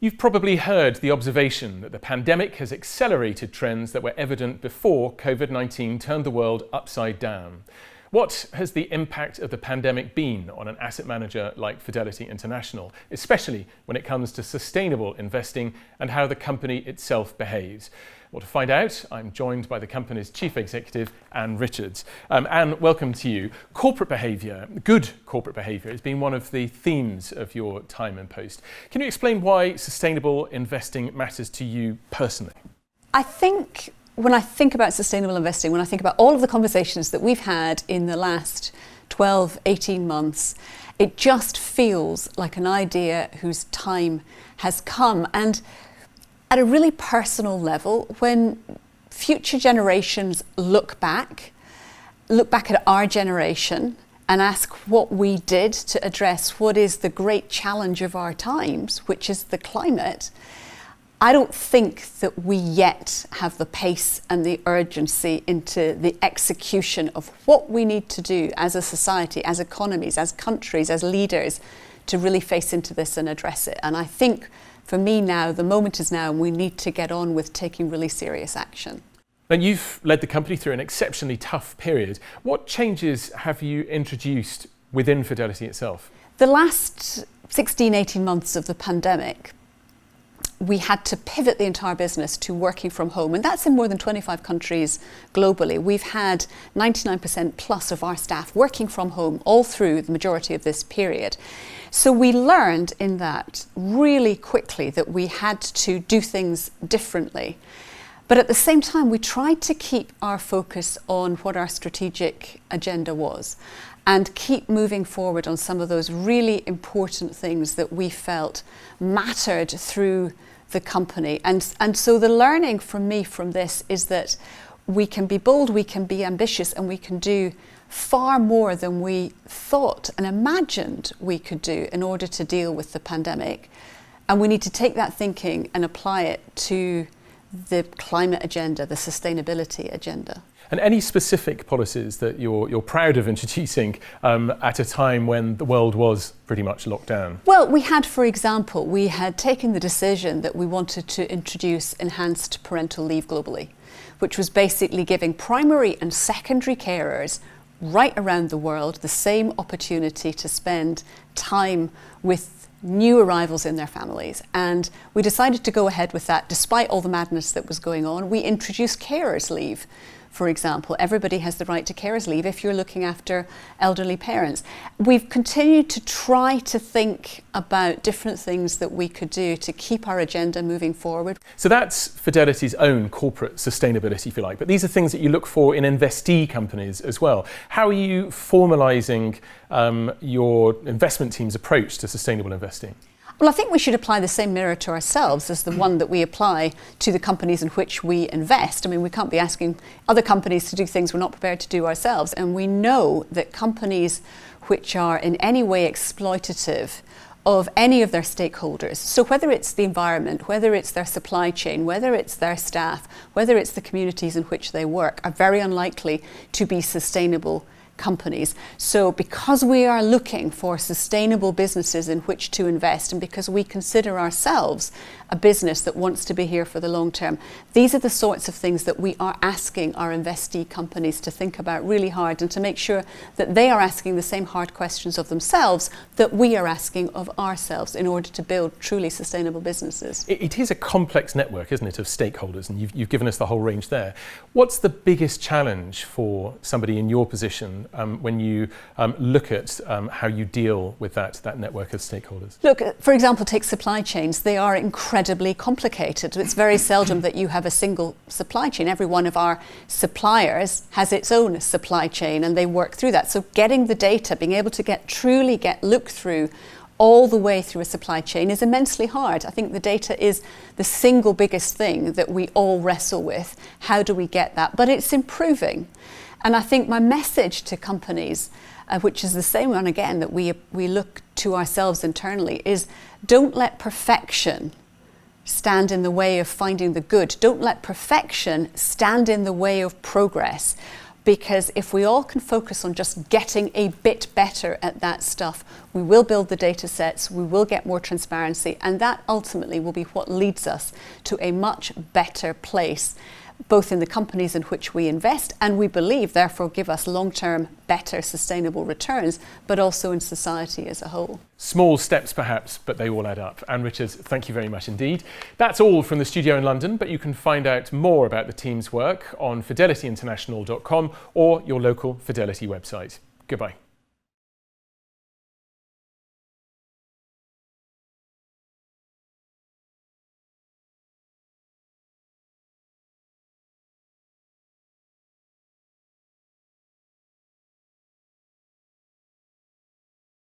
You've probably heard the observation that the pandemic has accelerated trends that were evident before COVID-19 turned the world upside down. What has the impact of the pandemic been on an asset manager like Fidelity International, especially when it comes to sustainable investing and how the company itself behaves? Well, to find out, I'm joined by the company's Chief Executive, Anne Richards. Anne, welcome to you. Corporate behaviour, good corporate behaviour, has been one of the themes of your time in post. Can you explain why sustainable investing matters to you personally? I think when I think about sustainable investing, when I think about all of the conversations that we've had in the last 12, 18 months, it just feels like an idea whose time has come. And at a really personal level, when future generations look back at our generation and ask what we did to address what is the great challenge of our times, which is the climate, I don't think that we yet have the pace and the urgency into the execution of what we need to do as a society, as economies, as countries, as leaders to really face into this and address it. And I think for me now, the moment is now, and we need to get on with taking really serious action. And you've led the company through an exceptionally tough period. What changes have you introduced within Fidelity itself? The last 16, 18 months of the pandemic, we had to pivot the entire business to working from home, and that's in more than 25 countries globally. We've had 99% plus of our staff working from home all through the majority of this period. So we learned in that really quickly that we had to do things differently. But at the same time, we tried to keep our focus on what our strategic agenda was and keep moving forward on some of those really important things that we felt mattered through the company. And so the learning from me from this is that we can be bold, we can be ambitious, and we can do far more than we thought and imagined we could do in order to deal with the pandemic. And we need to take that thinking and apply it to the climate agenda, the sustainability agenda. And any specific policies that you're proud of introducing at a time when the world was pretty much locked down? Well, we had, for example, we had taken the decision that we wanted to introduce enhanced parental leave globally, which was basically giving primary and secondary carers right around the world the same opportunity to spend time with new arrivals in their families. And we decided to go ahead with that despite all the madness that was going on. We introduced carers leave. For example, everybody has the right to carers leave if you're looking after elderly parents. We've continued to try to think about different things that we could do to keep our agenda moving forward. So that's Fidelity's own corporate sustainability, if you like, but these are things that you look for in investee companies as well. How are you formalising your investment team's approach to sustainable investing? Well, I think we should apply the same mirror to ourselves as the one that we apply to the companies in which we invest. I mean, we can't be asking other companies to do things we're not prepared to do ourselves. And we know that companies which are in any way exploitative of any of their stakeholders, so whether it's the environment, whether it's their supply chain, whether it's their staff, whether it's the communities in which they work, are very unlikely to be sustainable companies. So because we are looking for sustainable businesses in which to invest, and because we consider ourselves a business that wants to be here for the long term, these are the sorts of things that we are asking our investee companies to think about really hard and to make sure that they are asking the same hard questions of themselves that we are asking of ourselves in order to build truly sustainable businesses. It is a complex network, isn't it, of stakeholders, and you've given us the whole range there. What's the biggest challenge for somebody in your position when you look at how you deal with that network of stakeholders? Look, for example, take supply chains. They are incredibly complicated. It's very seldom that you have a single supply chain. Every one of our suppliers has its own supply chain and they work through that. So getting the data, being able to truly look through all the way through a supply chain is immensely hard. I think the data is the single biggest thing that we all wrestle with. How do we get that? But it's improving. And I think my message to companies, which is the same one again that we look to ourselves internally, is don't let perfection stand in the way of finding the good. Don't let perfection stand in the way of progress. Because if we all can focus on just getting a bit better at that stuff, we will build the data sets, we will get more transparency, and that ultimately will be what leads us to a much better place, both in the companies in which we invest, and we believe therefore give us long-term better sustainable returns, but also in society as a whole. Small steps perhaps, but they all add up. Anne Richards, thank you very much indeed. That's all from the studio in London, but you can find out more about the team's work on fidelityinternational.com or your local Fidelity website. Goodbye.